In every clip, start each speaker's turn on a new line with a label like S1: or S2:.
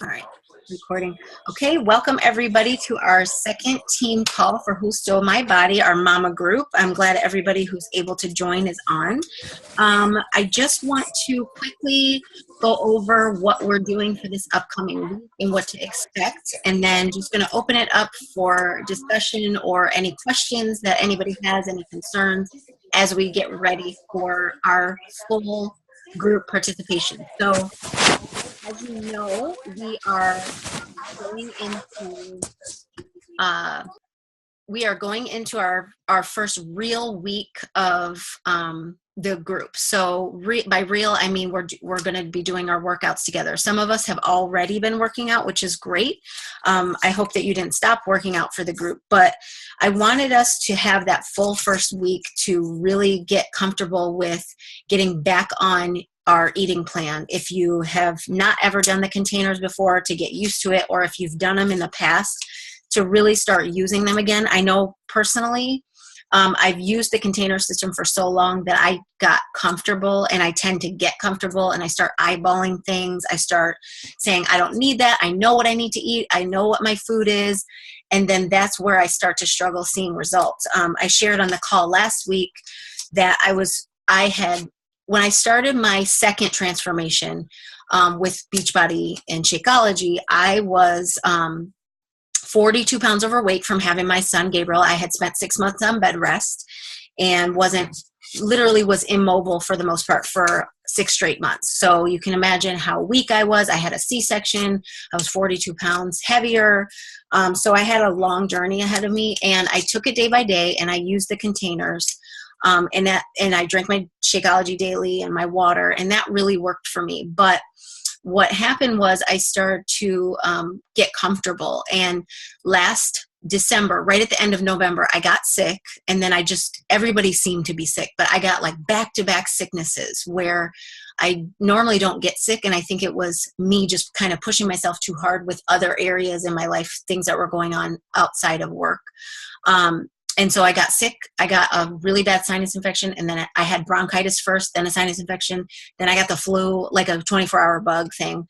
S1: All right, recording. Okay, welcome everybody to our second team call for Who Stole My Body, our mama group. I'm glad everybody who's able to join is on. I just want to quickly go over what we're doing for this upcoming week and what to expect, and then just going to open it up for discussion or any questions that anybody has, any concerns, as we get ready for our full group participation. So, as you know, going into uh, we are going into our first real week of the group. So by real, I mean we're going to be doing our workouts together. Some of us have already been working out, which is great. I hope that you didn't stop working out for the group, but I wanted us to have that full first week to really get comfortable with getting back on our eating plan. If you have not ever done the containers before, to get used to it, or if you've done them in the past, to really start using them again. I know personally, I've used the container system for so long that I got comfortable, and I tend to get comfortable and I start eyeballing things. I start saying, I don't need that. I know what I need to eat. I know what my food is. And then that's where I start to struggle seeing results. I shared on the call last week that when I started my second transformation with Beachbody and Shakeology, I was 42 pounds overweight from having my son, Gabriel. I had spent 6 months on bed rest and was immobile for the most part for 6 straight months. So you can imagine how weak I was. I had a C-section. I was 42 pounds heavier. So I had a long journey ahead of me, and I took it day by day, and I used the containers. And I drank my Shakeology daily and my water, and that really worked for me. But what happened was I started to get comfortable, and last December, right at the end of November, I got sick, and then everybody seemed to be sick, but I got like back-to-back sicknesses where I normally don't get sick, and I think it was me just kind of pushing myself too hard with other areas in my life, things that were going on outside of work. And so I got sick. I got a really bad sinus infection, and then I had bronchitis first, then a sinus infection, then I got the flu, like a 24-hour bug thing.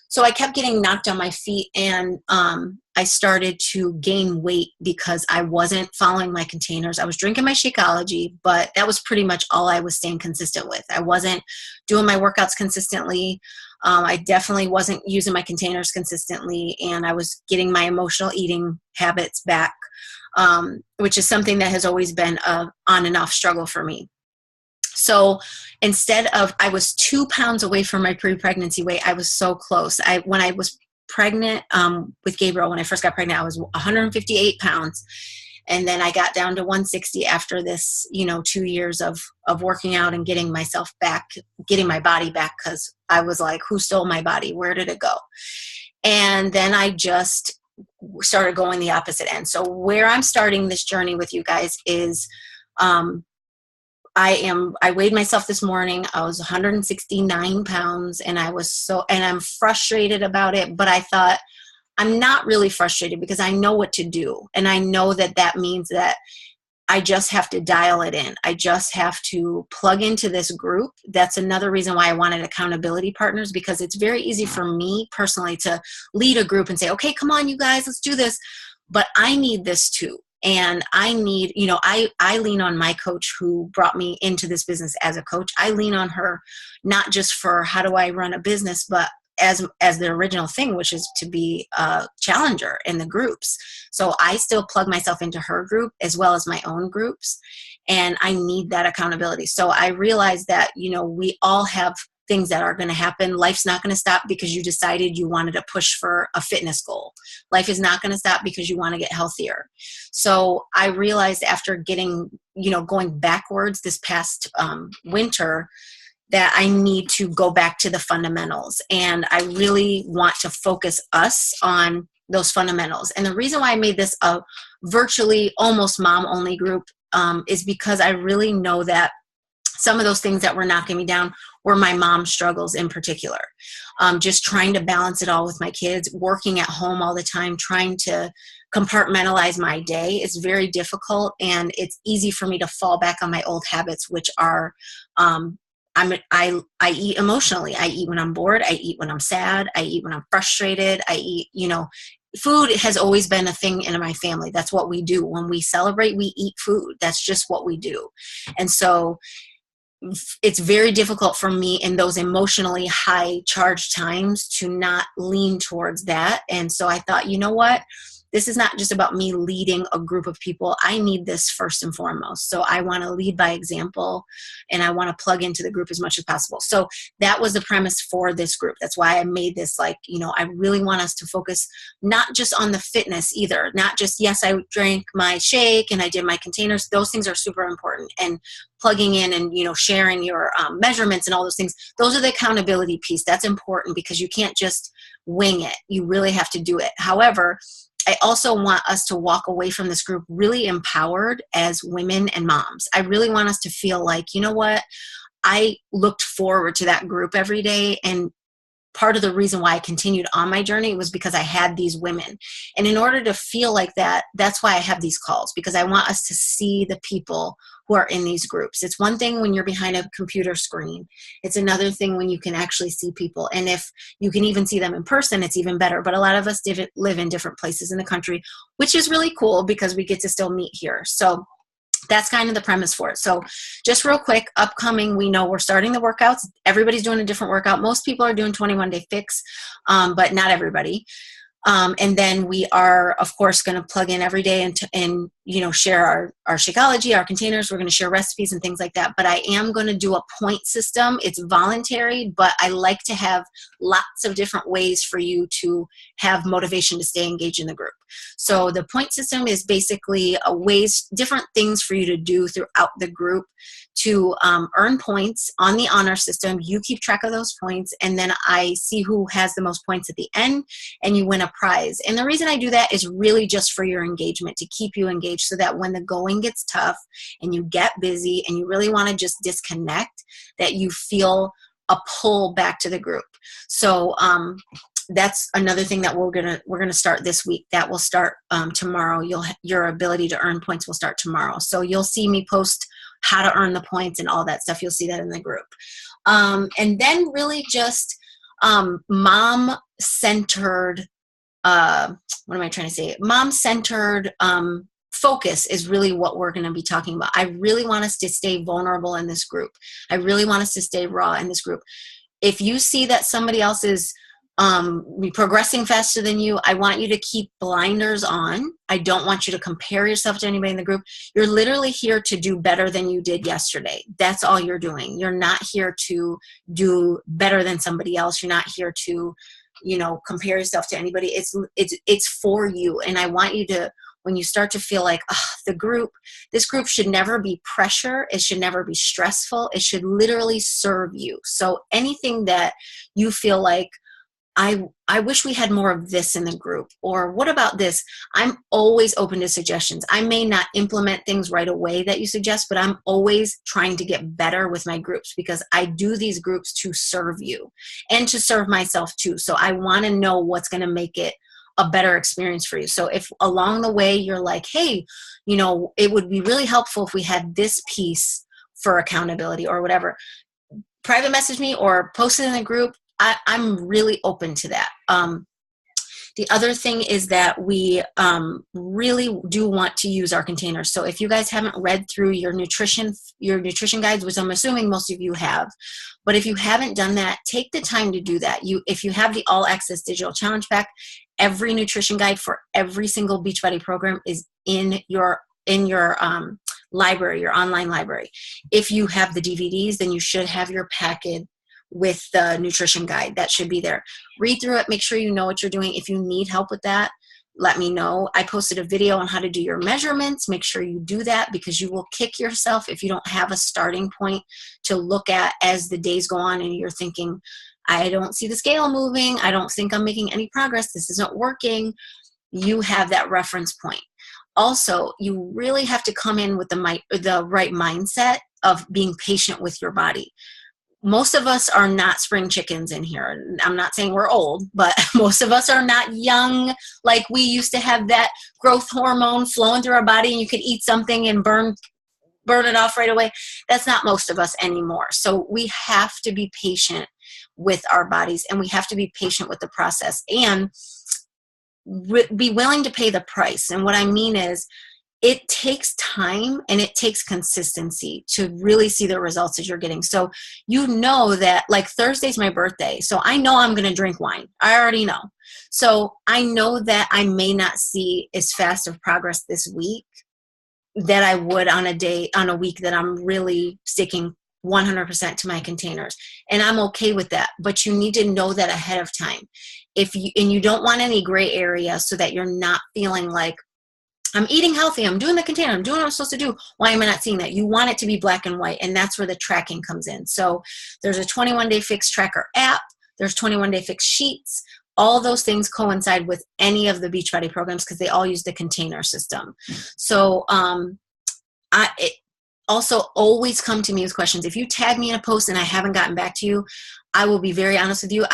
S1: So I kept getting knocked on my feet, and I started to gain weight because I wasn't following my containers. I was drinking my Shakeology, but that was pretty much all I was staying consistent with. I wasn't doing my workouts consistently. I definitely wasn't using my containers consistently, and I was getting my emotional eating habits back, which is something that has always been a on and off struggle for me. So I was 2 pounds away from my pre-pregnancy weight. I was so close. When I was pregnant with Gabriel, when I first got pregnant, I was 158 pounds. And then I got down to 160 after this, 2 years of working out and getting myself back, getting my body back, because I was like, who stole my body? Where did it go? And then I just started going the opposite end. So where I'm starting this journey with you guys is I weighed myself this morning. I was 169 pounds, and I'm frustrated about it, but I thought, I'm not really frustrated because I know what to do. And I know that means that I just have to dial it in. I just have to plug into this group. That's another reason why I wanted accountability partners, because it's very easy for me personally to lead a group and say, okay, come on, you guys, let's do this. But I need this too. And I need, I lean on my coach who brought me into this business as a coach. I lean on her, not just for how do I run a business, but as the original thing, which is to be a challenger in the groups. So I still plug myself into her group as well as my own groups. And I need that accountability. So I realized that, we all have things that are going to happen. Life's not going to stop because you decided you wanted to push for a fitness goal. Life is not going to stop because you want to get healthier. So I realized after going backwards this past winter, that I need to go back to the fundamentals. And I really want to focus us on those fundamentals. And the reason why I made this a virtually almost mom-only group is because I really know that some of those things that were knocking me down were my mom struggles in particular. Just trying to balance it all with my kids, working at home all the time, trying to compartmentalize my day is very difficult. And it's easy for me to fall back on my old habits, which are I eat emotionally. I eat when I'm bored. I eat when I'm sad. I eat when I'm frustrated. I eat, food has always been a thing in my family. That's what we do. When we celebrate, we eat food. That's just what we do. And so it's very difficult for me in those emotionally high charged times to not lean towards that. And so I thought, you know what? This is not just about me leading a group of people. I need this first and foremost. So I want to lead by example, and I want to plug into the group as much as possible. So that was the premise for this group. That's why I made this, I really want us to focus not just on the fitness either. Not just, yes, I drank my shake and I did my containers. Those things are super important. And plugging in and, sharing your measurements and all those things. Those are the accountability piece. That's important because you can't just wing it. You really have to do it. However, I also want us to walk away from this group really empowered as women and moms. I really want us to feel like, you know what? I looked forward to that group every day, and part of the reason why I continued on my journey was because I had these women. And in order to feel like that, that's why I have these calls, because I want us to see the people who are in these groups. It's one thing when you're behind a computer screen. It's another thing when you can actually see people. And if you can even see them in person, it's even better. But a lot of us live in different places in the country, which is really cool because we get to still meet here. So that's kind of the premise for it. So just real quick, upcoming, we know we're starting the workouts. Everybody's doing a different workout. Most people are doing 21-day fix, but not everybody. And then we are, of course, going to plug in every day and share our Shakeology, our containers. We're going to share recipes and things like that. But I am going to do a point system. It's voluntary, but I like to have lots of different ways for you to have motivation to stay engaged in the group. So the point system is basically different things for you to do throughout the group to earn points on the honor system. You keep track of those points, and then I see who has the most points at the end, and you win a prize. And the reason I do that is really just for your engagement, to keep you engaged, so that when the going gets tough and you get busy and you really want to just disconnect, that you feel a pull back to the group. So that's another thing that we're gonna start this week. That will start tomorrow. Your ability to earn points will start tomorrow. So you'll see me post how to earn the points and all that stuff. You'll see that in the group. And then really just mom-centered, what am I trying to say? Mom-centered focus is really what we're going to be talking about. I really want us to stay vulnerable in this group. I really want us to stay raw in this group. If you see that somebody else is progressing faster than you, I want you to keep blinders on. I don't want you to compare yourself to anybody in the group. You're literally here to do better than you did yesterday. That's all you're doing. You're not here to do better than somebody else. You're not here to, compare yourself to anybody. It's for you. And I want you to, when you start to feel like this group should never be pressure. It should never be stressful. It should literally serve you. So anything that you feel like, I wish we had more of this in the group, or what about this? I'm always open to suggestions. I may not implement things right away that you suggest, but I'm always trying to get better with my groups, because I do these groups to serve you and to serve myself too. So I want to know what's going to make it a better experience for you. So if along the way you're like, hey, it would be really helpful if we had this piece for accountability or whatever, private message me or post it in the group. I'm really open to that. The other thing is that we really do want to use our containers. So if you guys haven't read through your nutrition guides, which I'm assuming most of you have, but if you haven't done that, take the time to do that. If you have the All Access Digital Challenge Pack, every nutrition guide for every single Beachbody program is in your library, your online library. If you have the DVDs, then you should have your packet with the nutrition guide. That should be there. Read through it. Make sure you know what you're doing. If you need help with that, let me know. I posted a video on how to do your measurements. Make sure you do that, because you will kick yourself if you don't have a starting point to look at as the days go on and you're thinking, I don't see the scale moving. I don't think I'm making any progress. This isn't working. You have that reference point. Also, you really have to come in with the right mindset of being patient with your body. Most of us are not spring chickens in here. I'm not saying we're old, but most of us are not young. Like we used to have that growth hormone flowing through our body, and you could eat something and burn burn it off right away. That's not most of us anymore. So we have to be patient with our bodies, and we have to be patient with the process, and be willing to pay the price. And what I mean is, it takes time and it takes consistency to really see the results that you're getting. So you know that, like, Thursday's my birthday, so I know I'm going to drink wine. I already know. So I know that I may not see as fast of progress this week that I would on a week that I'm really sticking 100% to my containers. And I'm okay with that. But you need to know that ahead of time. And you don't want any gray area, so that you're not feeling like, I'm eating healthy, I'm doing the container, I'm doing what I'm supposed to do. Why am I not seeing that? You want it to be black and white, and that's where the tracking comes in. So there's a 21-day fix tracker app. There's 21-day fix sheets. All those things coincide with any of the Beachbody programs because they all use the container system. So also always come to me with questions. If you tag me in a post and I haven't gotten back to you, I will be very honest with you.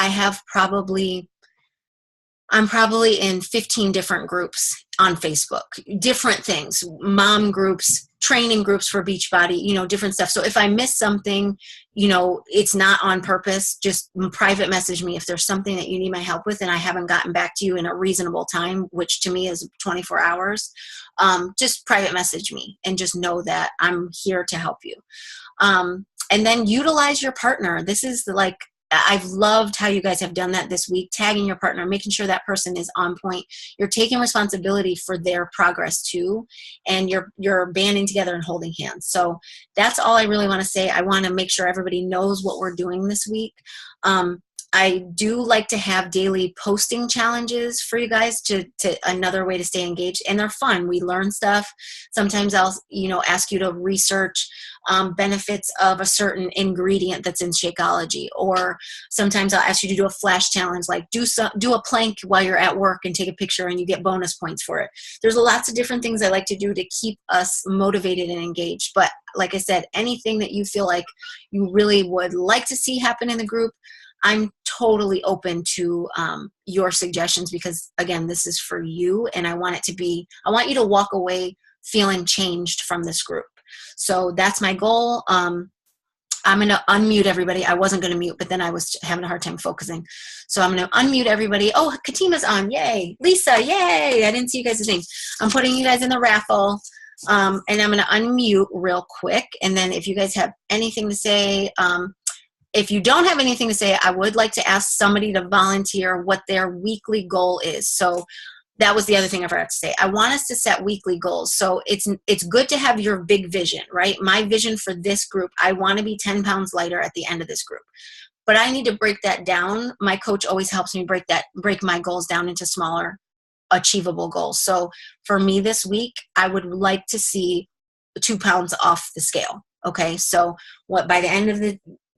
S1: I'm probably in 15 different groups on Facebook, different things, mom groups, training groups for Beachbody, different stuff. So if I miss something, it's not on purpose. Just private message me if there's something that you need my help with and I haven't gotten back to you in a reasonable time, which to me is 24 hours. Just private message me and just know that I'm here to help you. And then utilize your partner. This is I've loved how you guys have done that this week, tagging your partner, making sure that person is on point. You're taking responsibility for their progress too, and you're banding together and holding hands. So that's all I really want to say. I want to make sure everybody knows what we're doing this week. I do like to have daily posting challenges for you guys to another way to stay engaged, and they're fun. We learn stuff. Sometimes I'll, ask you to research benefits of a certain ingredient that's in Shakeology, or sometimes I'll ask you to do a flash challenge, like do a plank while you're at work and take a picture and you get bonus points for it. There's lots of different things I like to do to keep us motivated and engaged. But like I said, anything that you feel like you really would like to see happen in the group, I'm totally open to your suggestions, because again, this is for you, and I want you to walk away feeling changed from this group. So that's my goal. I'm going to unmute everybody. I wasn't going to mute, but then I was having a hard time focusing. So I'm going to unmute everybody. Oh, Katima's on. Yay. Lisa, yay. I didn't see you guys' names. I'm putting you guys in the raffle. And I'm going to unmute real quick. And then if you guys have anything to say, if you don't have anything to say, I would like to ask somebody to volunteer what their weekly goal is. So that was the other thing I forgot to say. I want us to set weekly goals. So it's good to have your big vision, right? My vision for this group, I want to be 10 pounds lighter at the end of this group. But I need to break that down. My coach always helps me break my goals down into smaller, achievable goals. So for me this week, I would like to see 2 pounds off the scale. Okay, so by the end of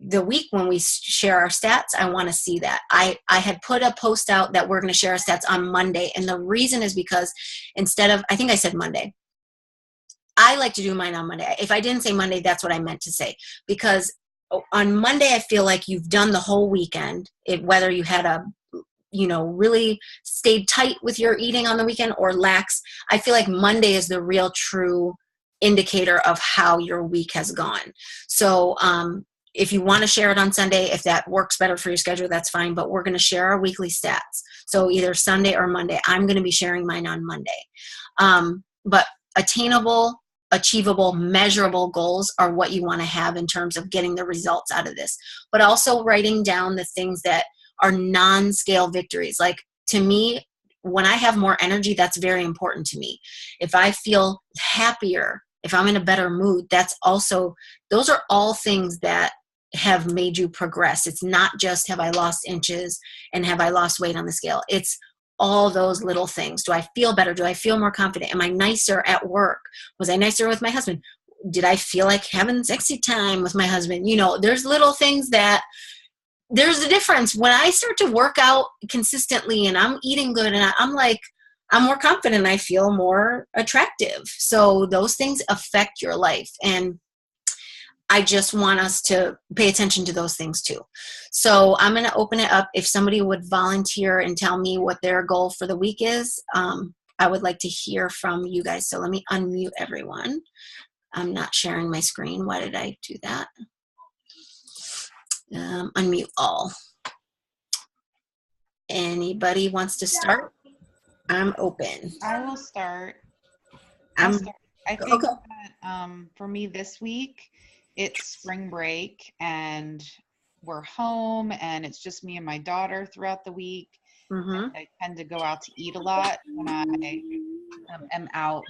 S1: the week when we share our stats, I want to see that. I had put a post out that we're going to share our stats on Monday. And the reason is because I think I said Monday. I like to do mine on Monday. If I didn't say Monday, that's what I meant to say. Because on Monday, I feel like you've done the whole weekend, whether you had really stayed tight with your eating on the weekend or lax. I feel like Monday is the real true indicator of how your week has gone. So, if you want to share it on Sunday, if that works better for your schedule, that's fine. But we're going to share our weekly stats. So either Sunday or Monday. I'm going to be sharing mine on Monday. But attainable, achievable, measurable goals are what you want to have in terms of getting the results out of this. But also writing down the things that are non-scale victories. Like, to me, when I have more energy, that's very important to me. If I feel happier, if I'm in a better mood, those are all things that have made you progress. It's not just have I lost inches and have I lost weight on the scale. It's all those little things. Do I feel better? Do I feel more confident? Am I nicer at work? Was I nicer with my husband? Did I feel like having sexy time with my husband? There's little things that there's a difference. When I start to work out consistently and I'm eating good and I'm more confident, I feel more attractive. So those things affect your life. And I just want us to pay attention to those things too. So I'm going to open it up. If somebody would volunteer and tell me what their goal for the week is, I would like to hear from you guys. So let me unmute everyone. I'm not sharing my screen. Why did I do that? Unmute all. Anybody wants to start? I'm open.
S2: I will start.
S1: I
S2: think
S1: okay.
S2: that for me this week, it's spring break and we're home and it's just me and my daughter throughout the week.
S1: Mm-hmm.
S2: I tend to go out to eat a lot when I am out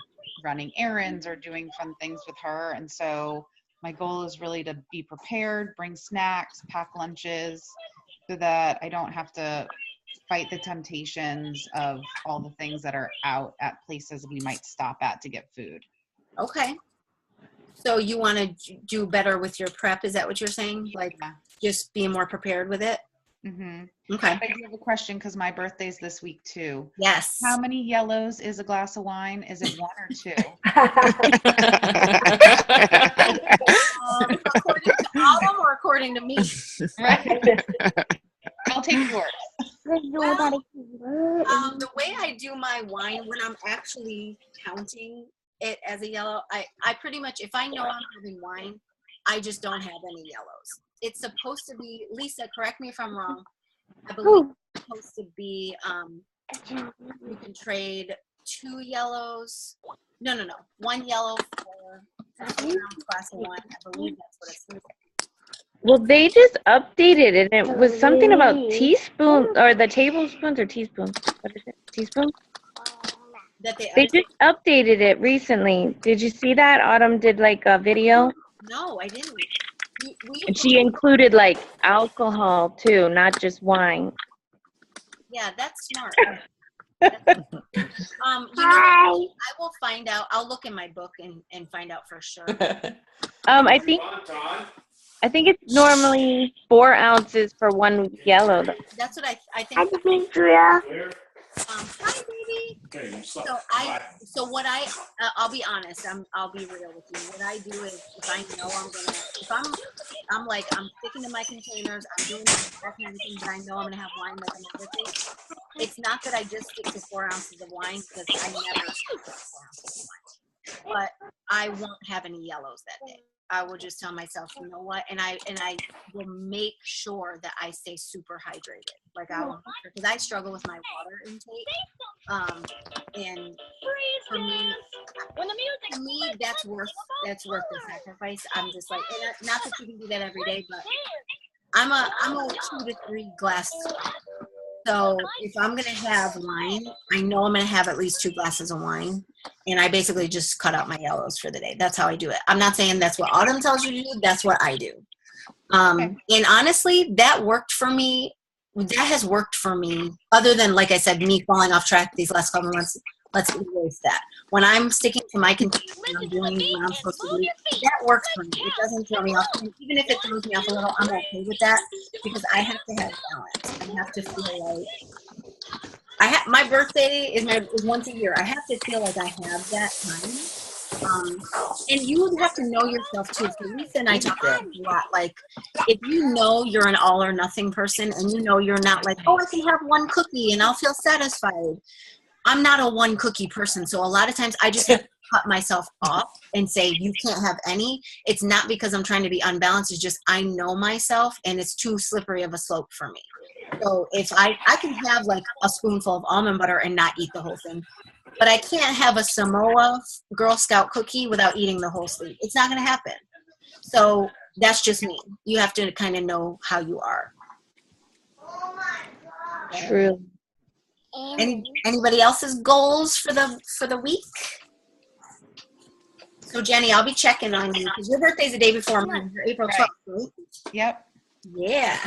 S2: running errands or doing fun things with her. And so my goal is really to be prepared, bring snacks, pack lunches so that I don't have to fight the temptations of all the things that are out at places we might stop at to get food.
S1: Okay. So you want to do better with your prep? Is that what you're saying? Like just be more prepared with it?
S2: Mm-hmm.
S1: Okay.
S2: I do have a question because my birthday's this week too.
S1: Yes.
S2: How many yellows is a glass of wine? Is it 1 or 2?
S1: According to Autumn or according to me?
S2: Right. I'll take yours.
S1: Well, the way I do my wine when I'm actually counting it as a yellow, I pretty much, if I know I'm having wine, I just don't have any yellows. It's supposed to be, Lisa, correct me if I'm wrong, I believe it's supposed to be, you can trade 2 yellows. No. 1 yellow for a glass of wine. I believe that's what it's supposed to be.
S3: Well, they just updated it. It was something about teaspoon or the tablespoons or teaspoons. What is it? Teaspoon?
S1: That
S3: They just updated it recently. Did you see that? Autumn did like a video.
S1: No, I didn't.
S3: And she included like alcohol too, not just wine.
S1: Yeah, that's smart. I will find out. I'll look in my book and find out for sure.
S3: I think it's normally 4 ounces for 1 yellow.
S1: That's what I think. Hi, baby. So what I'll be honest. I'll be real with you. What I do is if I know I'm sticking to my containers. I'm doing that kind of thing, but I know I'm gonna have wine like I'm birthday. It's not that I just stick to 4 ounces of wine because I never stick to 4 ounces of wine. But I won't have any yellows that day. I will just tell myself, you know what, and I will make sure that I stay super hydrated. Like I will, because I struggle with my water intake. And for me, that's worth the sacrifice. I'm just like, and not that you can do that every day, but I'm a 2 to 3 glass. So if I'm going to have wine, I know I'm going to have at least 2 glasses of wine. And I basically just cut out my yellows for the day. That's how I do it. I'm not saying that's what Autumn tells you to do. That's what I do. And honestly, that worked for me. That has worked for me. Other than, like I said, me falling off track these last couple of months. Let's erase that. When I'm sticking to my container and I'm doing what I'm supposed to do, that works for me. It doesn't throw me off. And even if it throws me off a little, I'm okay with that because I have to have balance. I have to feel like my birthday is once a year. I have to feel like I have that time. And you have to know yourself too. So Lisa and I talk about a lot. Like, if you know you're an all or nothing person, and you know you're not like, oh, I can have 1 cookie and I'll feel satisfied. I'm not a 1 cookie person, so a lot of times I just have to cut myself off and say you can't have any. It's not because I'm trying to be unbalanced. It's just I know myself, and it's too slippery of a slope for me. So if I can have like a spoonful of almond butter and not eat the whole thing, but I can't have a Samoa Girl Scout cookie without eating the whole sleeve. It's not going to happen. So that's just me. You have to kind of know how you are.
S3: True.
S1: Anybody else's goals for the week? So Jenny, I'll be checking on you because your birthday's the day before mine. April 12th, right?
S2: Yep.
S1: Yeah.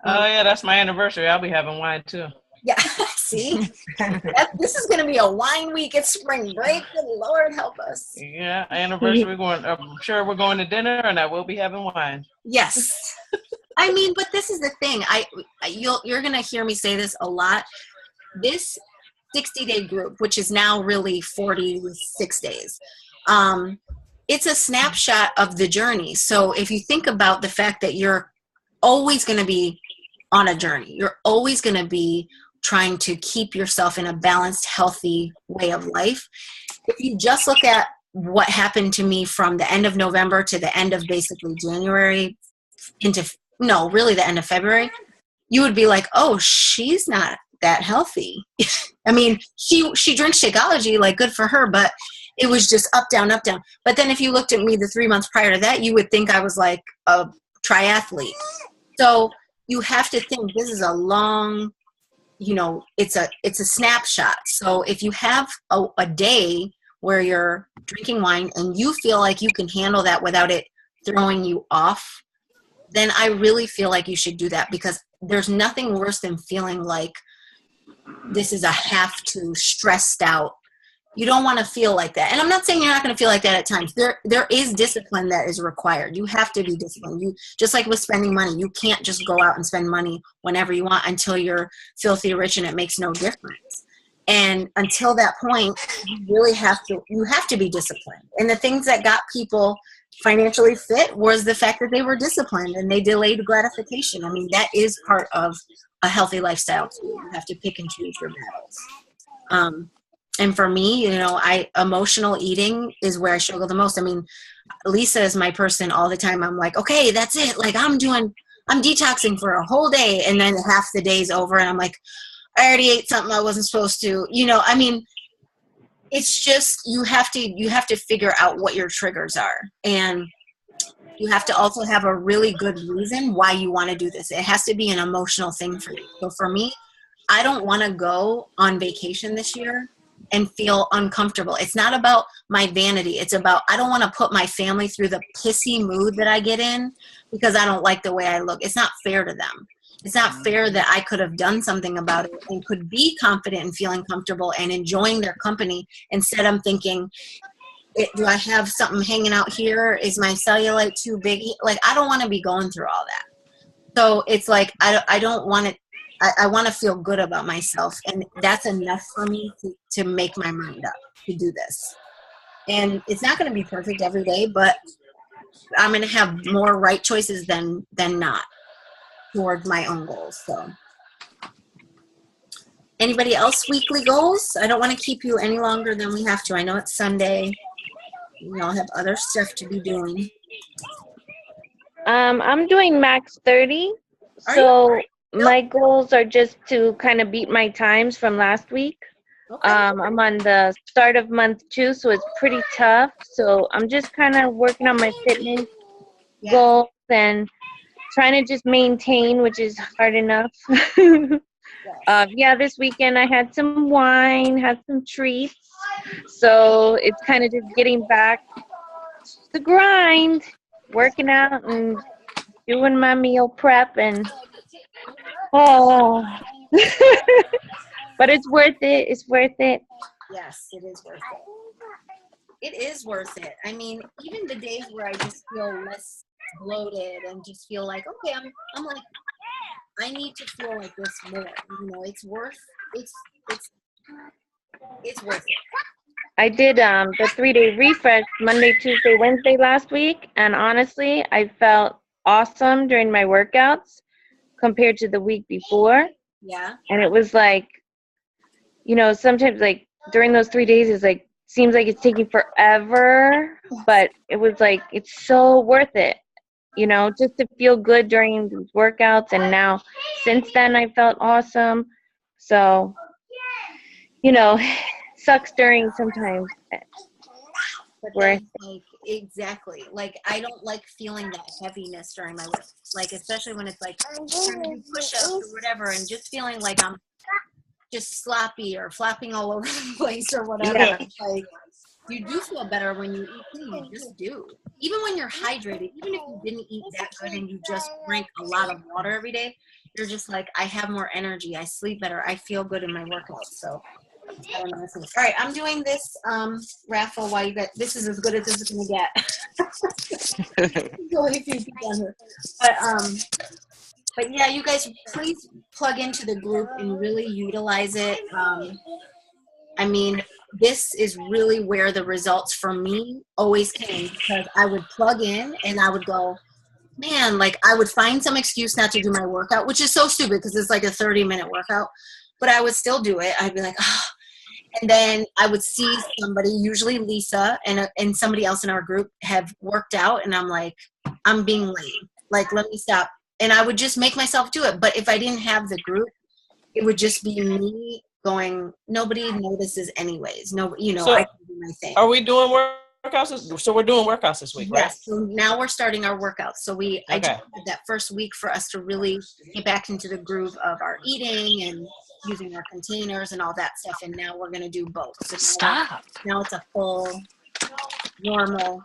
S4: Oh yeah, that's my anniversary. I'll be having wine too.
S1: Yeah. See, this is gonna be a wine week. It's spring break. Good Lord, help us.
S4: Yeah, anniversary. I'm sure we're going to dinner, and I will be having wine.
S1: Yes. I mean, but this is the thing. You're gonna hear me say this a lot. This 60-day group, which is now really 46 days, it's a snapshot of the journey. So if you think about the fact that you're always going to be on a journey, you're always going to be trying to keep yourself in a balanced, healthy way of life. If you just look at what happened to me from the end of November to the end of basically January really the end of February, you would be like, oh, she's not that healthy. I mean, she drinks Shakeology, like good for her, but it was just up, down, up, down. But then if you looked at me the 3 months prior to that, you would think I was like a triathlete. So you have to think this is a long, it's a snapshot. So if you have a day where you're drinking wine and you feel like you can handle that without it throwing you off, then I really feel like you should do that, because there's nothing worse than feeling like this is a have to, stressed out. You don't want to feel like that. And I'm not saying you're not going to feel like that at times. There is discipline that is required. You have to be disciplined. You just like with spending money, you can't just go out and spend money whenever you want until you're filthy rich and it makes no difference. And until that point, you have to be disciplined. And the things that got people financially fit was the fact that they were disciplined and they delayed gratification. I mean, that is part of a healthy lifestyle too. You have to pick and choose your battles. And for me, emotional eating is where I struggle the most. I mean, Lisa is my person all the time. I'm like, okay, that's it. Like I'm detoxing for a whole day. And then half the day's over and I'm like, I already ate something I wasn't supposed to, I mean, it's just, you have to figure out what your triggers are. And you have to also have a really good reason why you want to do this. It has to be an emotional thing for you. So for me, I don't want to go on vacation this year and feel uncomfortable. It's not about my vanity. It's about, I don't want to put my family through the pissy mood that I get in because I don't like the way I look. It's not fair to them. It's not fair that I could have done something about it and could be confident and feeling comfortable and enjoying their company. Instead, I'm thinking, do I have something hanging out here? Is my cellulite too big? Like, I don't want to be going through all that. So it's like, I don't want it. I want to feel good about myself. And that's enough for me to make my mind up to do this. And it's not going to be perfect every day, but I'm going to have more right choices than not towards my own goals. So anybody else weekly goals? I don't want to keep you any longer than we have to. I know it's Sunday. We all have other stuff to be doing.
S3: I'm doing max 30. So my goals are just to kind of beat my times from last week. Okay. I'm on the start of month 2, so it's pretty tough. So I'm just kind of working on my fitness goals and trying to just maintain, which is hard enough. This weekend I had some wine, had some treats. So it's kind of just getting back to the grind, working out and doing my meal prep and but it's worth it. It's worth it.
S1: Yes, it is worth it. It is worth it. I mean, even the days where I just feel less bloated and just feel like, okay, I'm like, I need to feel like this more. It's worth it.
S3: I did the 3-day refresh Monday, Tuesday, Wednesday last week, and honestly, I felt awesome during my workouts compared to the week before.
S1: Yeah.
S3: And it was like, sometimes like during those 3 days it's like seems like it's taking forever, but it was like it's so worth it. Just to feel good during these workouts. And now since then I felt awesome. So, sucks during sometimes.
S1: Exactly. Like, I don't like feeling that heaviness during my work. Like, especially when it's like trying to do push-ups or whatever and just feeling like I'm just sloppy or flopping all over the place or whatever.
S3: Yeah.
S1: Like, you do feel better when you eat clean. You just do. Even when you're hydrated, even if you didn't eat that good and you just drink a lot of water every day, you're just like, I have more energy. I sleep better. I feel good in my workouts. So, I don't know. All right, I'm doing this raffle while you get. This is as good as this is going to get. But yeah, you guys, please plug into the group and really utilize it. I mean, this is really where the results for me always came, because I would plug in and I would go, man, like I would find some excuse not to do my workout, which is so stupid because it's like a 30-minute workout, but I would still do it. I'd be like, oh, And then I would see somebody, usually Lisa and somebody else in our group, have worked out, and I'm like, I'm being lame. Like, let me stop. And I would just make myself do it. But if I didn't have the group, it would just be me going, nobody notices anyways. No,
S4: So,
S1: I can do my thing.
S4: Are we doing workouts? So we're doing workouts this week, right?
S1: Yes. So now we're starting our workouts. So I just
S4: Okay.
S1: had that first week for us to really get back into the groove of our eating and using our containers and all that stuff. And now we're going to do both. So now it's a full normal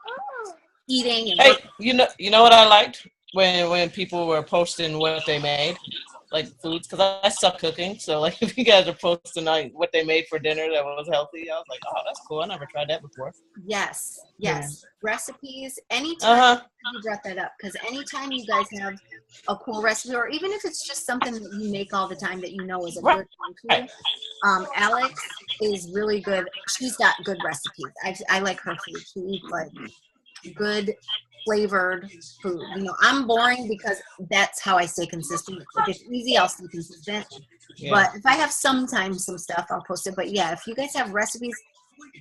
S1: eating. And
S4: Hey, you know what I liked when people were posting what they made, like foods, because I suck cooking. So like if you guys are posting like what they made for dinner that was healthy, I was like, oh, that's cool. I never tried that before.
S1: Yes. Recipes. Anytime you brought that up, because anytime you guys have a cool recipe, or even if it's just something that you make all the time that you know is a good one too. Alex is really good. She's got good recipes. I like her food. She eats like good flavored food. I'm boring because that's how I stay consistent. If it's easy, I'll stay consistent.
S4: Yeah.
S1: But if I have sometimes some stuff, I'll post it. But yeah, if you guys have recipes,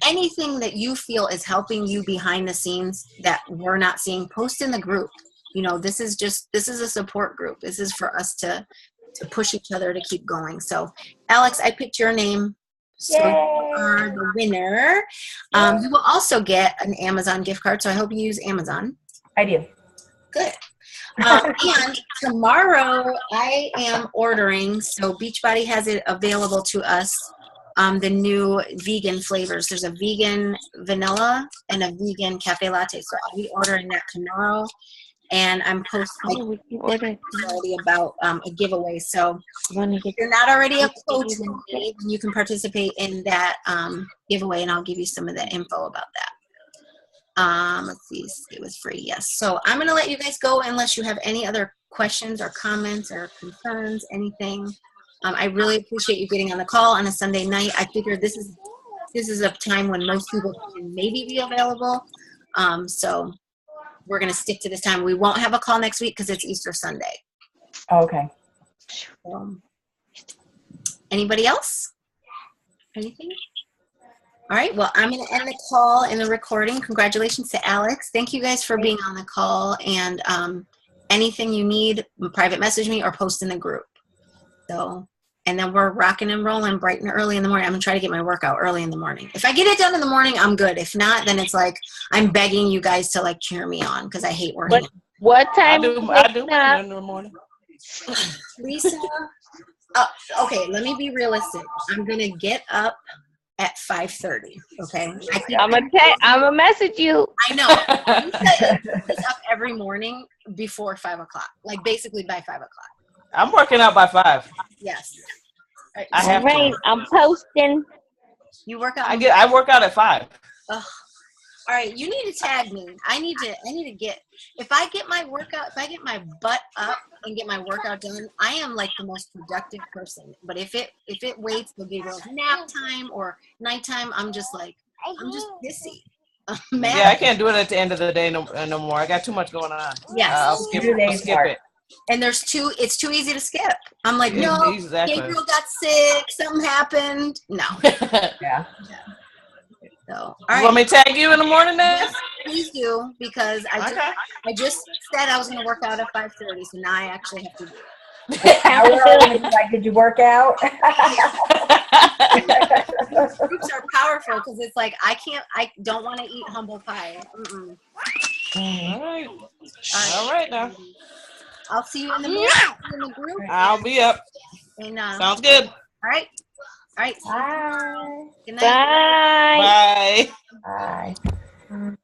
S1: anything that you feel is helping you behind the scenes that we're not seeing, post in the group. This is a support group. This is for us to push each other to keep going. So Alex, I picked your name. So you are the winner. You will also get an Amazon gift card. So I hope you use Amazon.
S5: I do.
S1: Good. And tomorrow I am ordering, so Beachbody has it available to us, the new vegan flavors. There's a vegan vanilla and a vegan cafe latte. So I'll be ordering that tomorrow. And I'm posting already about a giveaway. So if you're not already a coach, then you can participate in that giveaway, and I'll give you some of the info about that. Let's see, it was free. Yes. So I'm going to let you guys go unless you have any other questions or comments or concerns, anything. I really appreciate you getting on the call on a Sunday night. I figure this is a time when most people can maybe be available. So we're going to stick to this time. We won't have a call next week because it's Easter Sunday.
S5: Oh, okay.
S1: Anybody else? Anything? All right. Well, I'm going to end the call and the recording. Congratulations to Alex. Thank you guys for being on the call. And anything you need, private message me or post in the group. So, and then we're rocking and rolling bright and early in the morning. I'm going to try to get my workout early in the morning. If I get it done in the morning, I'm good. If not, then it's like I'm begging you guys to like cheer me on because I hate working.
S3: What time?
S4: I do in the morning.
S1: Lisa, okay, let me be realistic. I'm going to get up at 5:30. Okay,
S3: I'm gonna message you.
S1: I know. Lisa is up every morning before 5 o'clock, like basically by 5 o'clock.
S4: I'm working out by 5.
S1: Yes. Right.
S4: I have
S3: to. I'm posting.
S1: You work out.
S4: I work out at 5.
S1: Ugh. All right, you need to tag me. I need to get. If I get my butt up and get my workout done, I am like the most productive person. But if it waits till give girls nap time or nighttime, I'm just pissy.
S4: Yeah, I can't do it at the end of the day no more. I got too much going on.
S1: Yes.
S4: I'll skip it.
S1: And it's too easy to skip. I'm like, no,
S4: exactly.
S1: Gabriel got sick, something happened. No.
S5: Yeah.
S1: So, all
S4: right.
S1: You
S4: want me to tag you in the morning then?
S1: Yes, please do, because I just said I was going to work out at 5:30, so now I actually have to do it.
S5: Did you work out?
S1: Groups are powerful because it's like I don't want to eat humble pie. Mm-mm.
S4: All right now.
S1: I'll see you in the morning in the group.
S4: I'll be up.
S1: And,
S4: sounds good.
S1: All right. Bye.
S3: Good
S1: night.
S3: Bye.
S4: Bye.
S5: Bye.